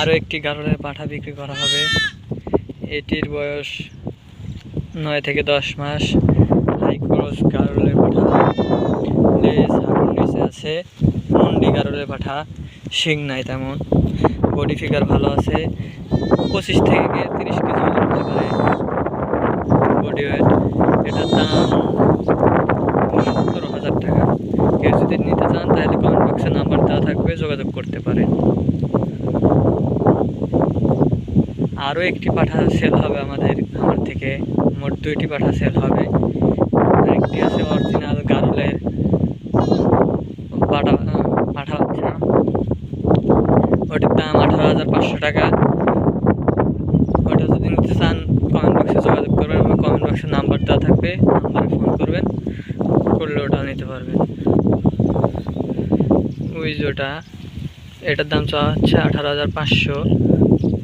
আরও একটি গারলের পাঠা বিক্রি করা হবে। এটির বয়স 9 থেকে 10 মাস। হাই ক্রস গারলের পাঠা, লেজ হাঁটুর নিচে আছে। মুন্ডি গারলের পাঠা, শিং নাই তেমন, বডি ফিগার ভালো আছে। 25 থেকে 30 কেজি ওজন হতে পারে বডি ওয়েট। এটার দাম 17,000 টাকা। কেউ যদি নিতে চান তাহলে কমেন্ট বক্সে নাম্বার দেওয়া থাকবে, যোগাযোগ করতে পারেন। আরও একটি পাঠা সেল হবে আমার থেকে। মোট 2টি পাঠা সেল হবে। আরেকটি আছে অরিজিনাল গারলের পাঠা বাচ্চা, ওটির দাম 18,500 টাকা। ওটা যদি নিতে চান কমেন্ট বক্সে যোগাযোগ করবেন, আমার কমেন্ট বক্সে নাম্বার দেওয়া থাকবে, নাম্বারে ফোন করবেন, করলে ওটাও নিতে পারবেন। ওটা এটার দাম চাওয়া হচ্ছে 18,500।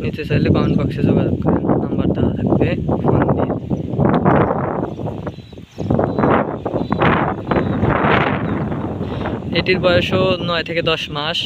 নিতে চাইলে কমেন্ট বক্সে যোগাযোগ করেন, নাম্বার দেওয়া থাকবে, ফোন দিয়ে। এটির বয়সও 9 থেকে 10 মাস।